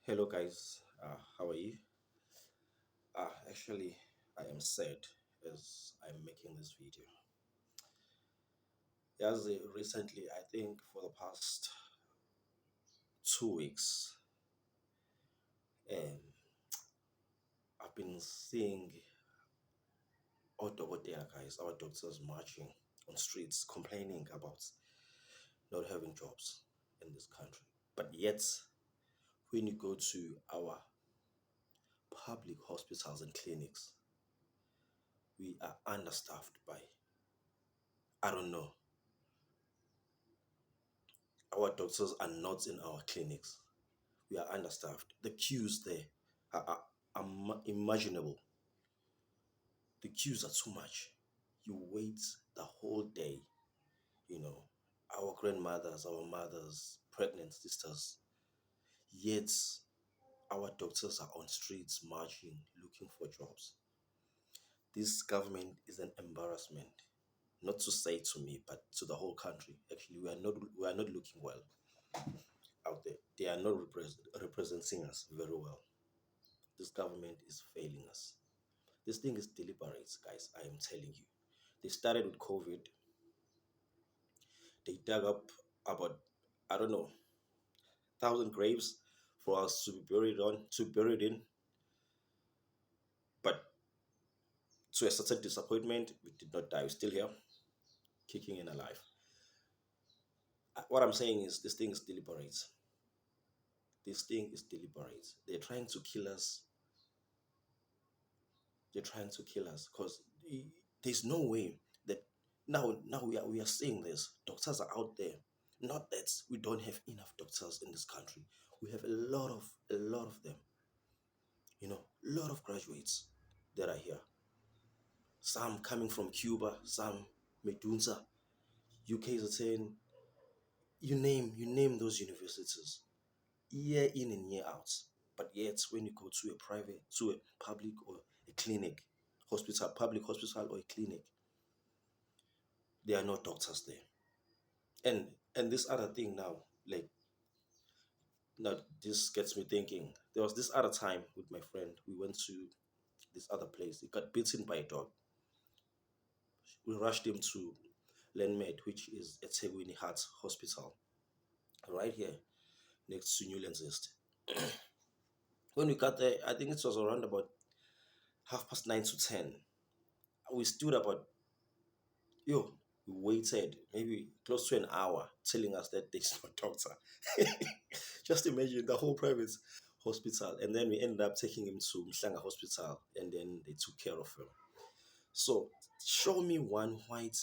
Hello, guys. How are you? Actually, I am sad as I'm making this video. Recently, I think for the past 2 weeks, and I've been seeing our doctors marching on streets, complaining about not having jobs in this country. But yet, when you go to our public hospitals and clinics, we are understaffed by, I don't know, our doctors are not in our clinics. We are understaffed. The queues there are imaginable. The queues are too much. You wait the whole day, you know, our grandmothers, our mothers, pregnant sisters, yet our doctors are on streets marching, looking for jobs. This government is an embarrassment, not to say to me, but to the whole country. Actually, we are not looking well out there. They are not representing us very well. This government is failing us. This thing is deliberate, guys. I am telling you. They started with COVID. They dug up about, I don't know, 1,000 graves for us to be buried in. But to a certain disappointment, we did not die. We're still here, kicking and alive. What I'm saying is, this thing is deliberate. This thing is deliberate. They're trying to kill us. They're trying to kill us because there's no way that now we are seeing this. Doctors are out there. Not that we don't have enough doctors in this country. We have a lot of them. A lot of graduates that are here. Some coming from Cuba, some Medunsa, UKZN, you name those universities, year in and year out. But yet when you go to a public or a clinic, public hospital or a clinic, there are no doctors there. And this other thing now, like, now this gets me thinking. There was this other time with my friend. We went to this other place. He got bitten by a dog. We rushed him to Landmed, which is at Tegwini Heart Hospital, right here next to Newlands East. When we got there, I think it was around about 9:30 to 10. We stood about, yo, we waited maybe close to an hour, telling us that there's no doctor. Just imagine the whole private hospital. And then we ended up taking him to Mhlanga Hospital, and then they took care of him. So, show me one white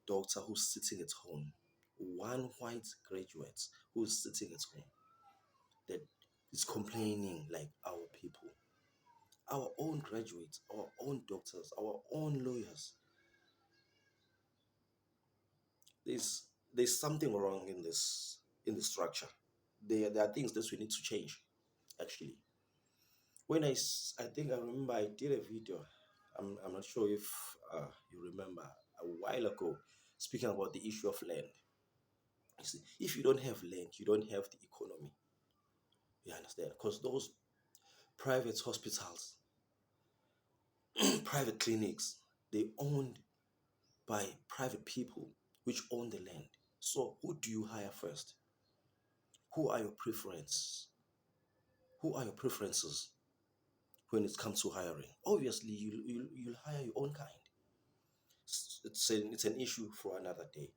doctor who's sitting at home, one white graduate who's sitting at home that is complaining like our people, our own graduates, our own doctors, our own lawyers. There's something wrong in the structure. There are things that we need to change. Actually, I think I remember I did a video. I'm not sure if you remember, a while ago, speaking about the issue of land. You see, if you don't have land, you don't have the economy. You understand? Because those private hospitals, private clinics, they owned by private people which own the land. So who do you hire first? Who are your preference? Who are your preferences when it comes to hiring? Obviously, you'll hire your own kind. It's an issue for another day.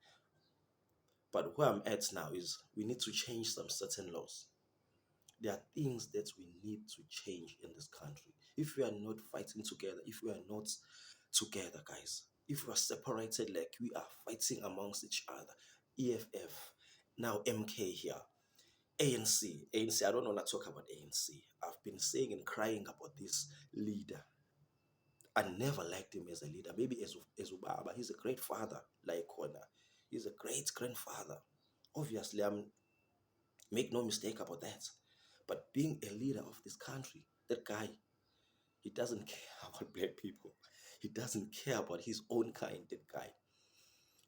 But where I'm at now is we need to change some certain laws. There are things that we need to change in this country. If we are not fighting together, if we are not together, guys, if we are separated like we are fighting amongst each other, EFF, now MK here, ANC, I don't want to talk about ANC. I've been saying and crying about this leader. I never liked him as a leader. Maybe as Ubaba, he's a great father, like Kona. He's a great grandfather. Obviously, make no mistake about that. But being a leader of this country, that guy, he doesn't care about black people. He doesn't care about his own kind, that guy.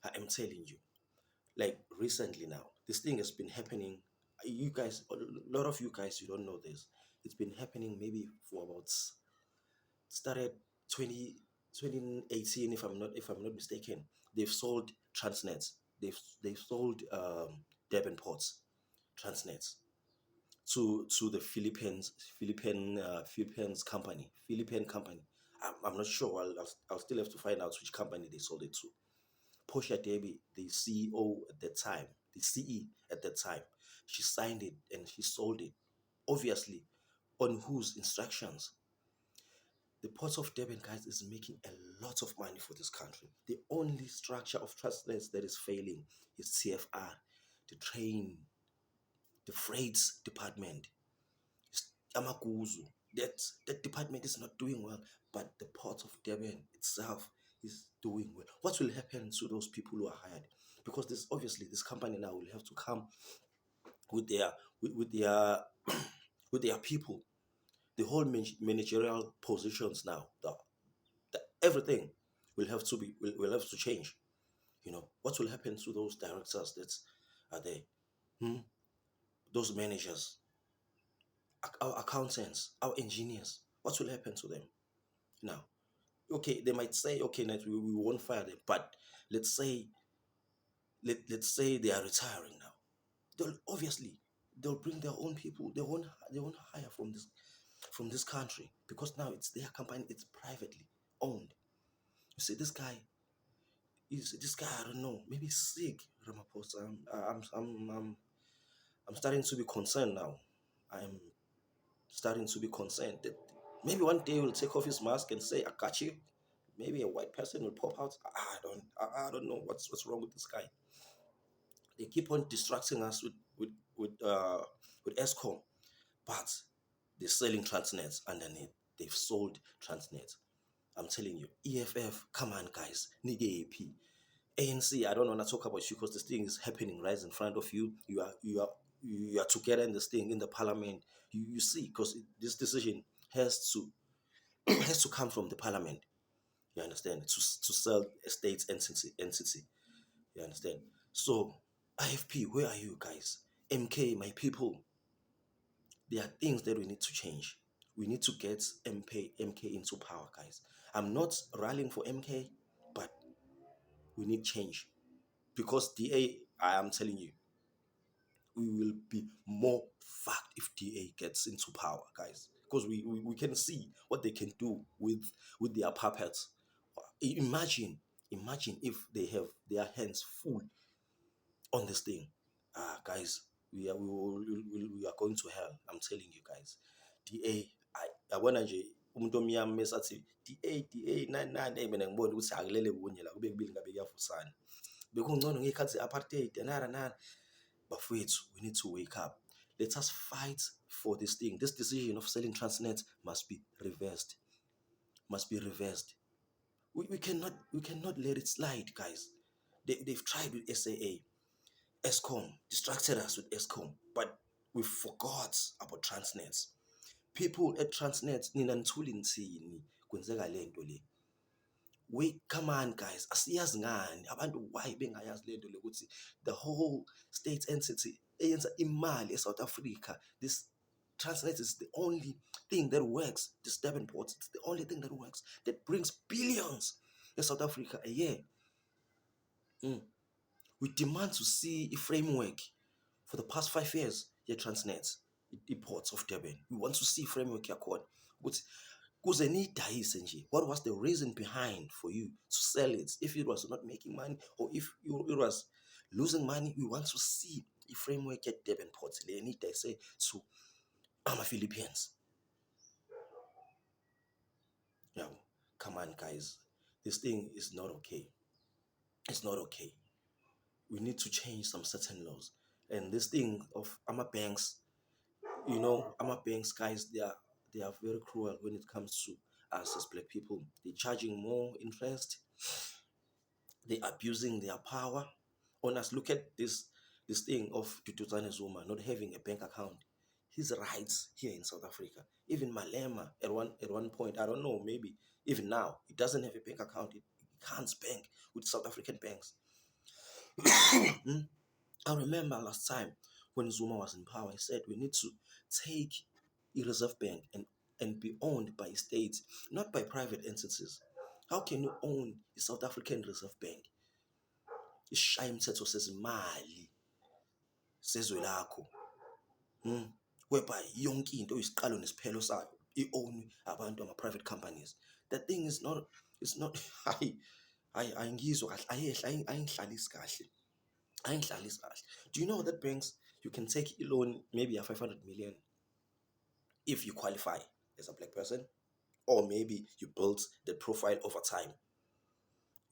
I am telling you. Like recently now, this thing has been happening. You guys, a lot of you guys, you don't know this. It's been happening maybe for about started 20 2018, if I'm not mistaken. They've sold Transnets. They've sold Devon Ports Transnets to the Philippine company. I'm not sure. I'll still have to find out which company they sold it to. Portia Debbie, the CEO at that time, the CE at that time, she signed it and she sold it. Obviously, on whose instructions? The Port of Durban, guys, is making a lot of money for this country. The only structure of trustness that is failing is CFR, the train, the freights department, Amaguzu. That department is not doing well, but the Port of Durban itself is doing well. What will happen to those people who are hired? Because this obviously this company now will have to come with their with their with their people. The whole managerial positions now, everything will have to change. What will happen to those directors that are there? Hmm? Those managers, our accountants, our engineers. What will happen to them now? Okay, they might say, okay, net, we won't fire them, but let's say let's say they are retiring now. They'll bring their own people. They won't hire from this country because now it's their company. It's privately owned. You see, this guy. I don't know. Maybe he's sick. Ramaphosa. I'm starting to be concerned now. I'm starting to be concerned that maybe one day he'll take off his mask and say, "I got you." Maybe a white person will pop out. I don't know what's wrong with this guy. They keep on distracting us with ESCOM, but they're selling Transnet underneath. They've sold Transnet. I'm telling you, EFF, come on, guys, nigga AP. ANC, I don't want to talk about you because this thing is happening right in front of you. You are together in this thing in the parliament. You see, because this decision has to has to come from the parliament. You understand? To sell a state entity. You understand? So IFP, where are you guys? MK, my people. There are things that we need to change. We need to get MK into power, guys. I'm not rallying for MK, but we need change. Because DA, I am telling you, we will be more fucked if DA gets into power, guys. Because we can see what they can do with their puppets. Imagine, imagine if they have their hands full on this thing. Guys, we are going to hell. I'm telling you guys. DA, yabona nje umuntu omnyama mesathi DA 99 mina ngibona ukuthi akulele kunye la kube kubili ngabe kuyavusana. Bekungcono ngekhathi apartheid nara. Bafowethu, we need to wake up. Let us fight for this thing. This decision of selling Transnet must be reversed. Must be reversed. We cannot let it slide, guys. They've tried with SAA. ESCOM distracted us with ESCOM, but we forgot about Transnet. People at Transnet, ninanithula intsini kwenzeka lento le. Wait, come on, guys. Asiyazi ngani abantu why bengayazi lento le ukuthi the whole state entity eyenza imali eSouth Africa. This Transnet is the only thing that works. This Durban port, it's the only thing that works that brings billions in South Africa a year. We demand to see a framework for the past 5 years. Yeah, Transnet, the ports of Durban. We want to see framework yakhona. Ukuthi kuze niyidayise nje. What was the reason behind for you to sell it? If it was not making money or if it was losing money, we want to see a framework at Durban ports. They need to say to Philippines. Yeah, come on, guys. This thing is not okay. It's not okay. We need to change some certain laws. And this thing of banks, banks, guys, they are very cruel when it comes to us as black people. They're charging more interest. They're abusing their power on us. Look at this thing of Duterte Zuma not having a bank account. His rights here in South Africa. Even Malema at one point, I don't know, maybe even now, he doesn't have a bank account. He can't bank with South African banks. I remember last time when Zuma was in power, he said we need to take a reserve bank and be owned by states, not by private entities. How can you own a South African Reserve Bank? Ishaya imithetho sezimali sezwe lakho. Whereby yonke into isiqalo nesiphelo sayo i-own abantu ama-private companies. That thing is not, it's not hayi ayingizwa kahle, ayingihlalisi kahle. Ayingihlalisi kahle. Do you know that banks, you can take a loan maybe a 500 million if you qualify as a black person, or maybe you build the profile over time,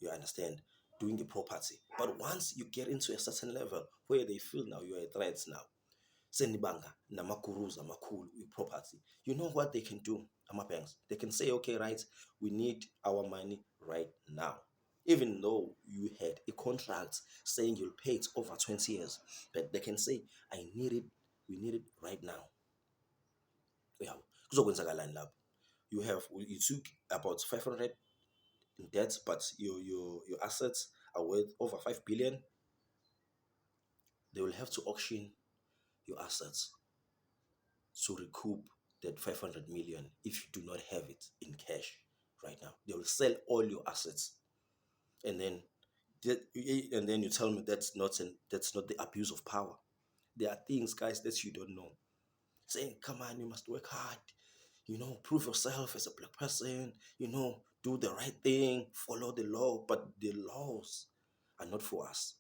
you understand, doing the property. But once you get into a certain level where they feel now you are a threat now, senibanga namaguruza amakhulu property, you know what they can do, banks? They can say, okay, right, we need our money right now. Even though you had a contract saying you'll pay it over 20 years, but they can say, I need it, we need it right now. Yeah, kuzokwenzakalani lapho? You took about 500 in debt, but your assets are worth over 5 billion. They will have to auction your assets to recoup that 500 million if you do not have it in cash right now. They will sell all your assets, and then you tell me that's not the abuse of power. There are things, guys, that you don't know. Saying, come on, you must work hard, prove yourself as a black person, do the right thing, follow the law, but the laws are not for us.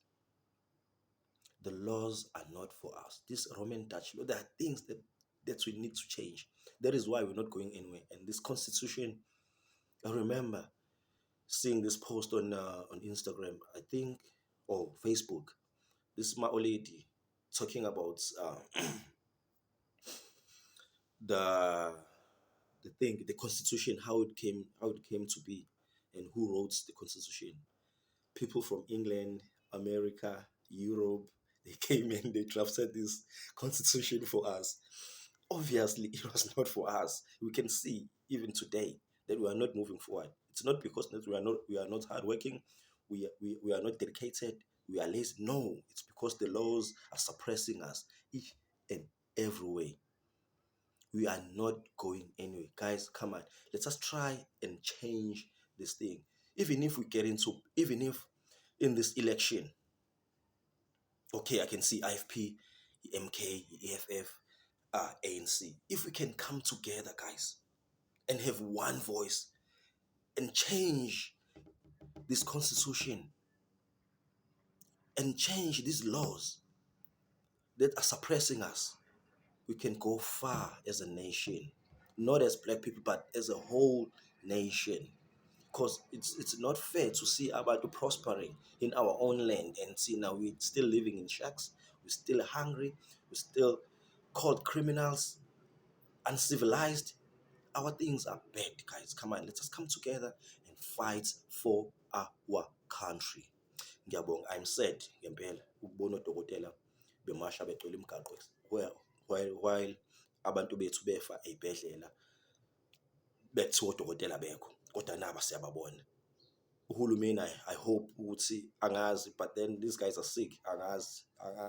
The laws are not for us. This Roman Dutch law, there are things that we need to change. That is why we're not going anywhere. And this constitution, I remember seeing this post on Instagram, I think, or Facebook. This Mao lady talking about the constitution, how it came to be, and who wrote the constitution. People from England, America, Europe, they came in, they drafted this constitution for us. Obviously, it was not for us. We can see even today that we are not moving forward. It's not because that we are not hardworking, we are not dedicated, we are lazy. No, it's because the laws are suppressing us each and every way. We are not going anywhere. Guys, come on. Let us try and change this thing. Even if in this election, okay, I can see IFP, MK, EFF, ANC. If we can come together, guys, and have one voice and change this constitution and change these laws that are suppressing us, we can go far as a nation, not as black people, but as a whole nation. Because it's not fair to see Abatu prospering in our own land and see now we're still living in shacks, we're still hungry, we're still called criminals, uncivilized. Our things are bad, guys. Come on, let us come together and fight for our country. Ngiyabonga, I'm sad ngempela ukubona odokotela bemasha begcwele imigaqo while abantu bethu befa ey'bhedlela bekuthiwa odokotela bekho, kodwa naba siyababona. Uhulumeni, I hope ukuthi angazi, but then these guys are sick. Angazi,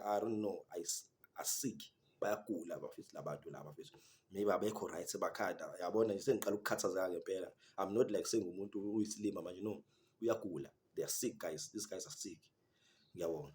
I don't know, are sick, bayagula bafethu labantu laba bafethu. Maybe abekho right bakhanda, yabona nje sengiqala ukukhathazeka ngempela. I'm not like sengumuntu uyisilima manje, no, uyagula. They are sick, guys. These guys are sick. Ngiyabonga.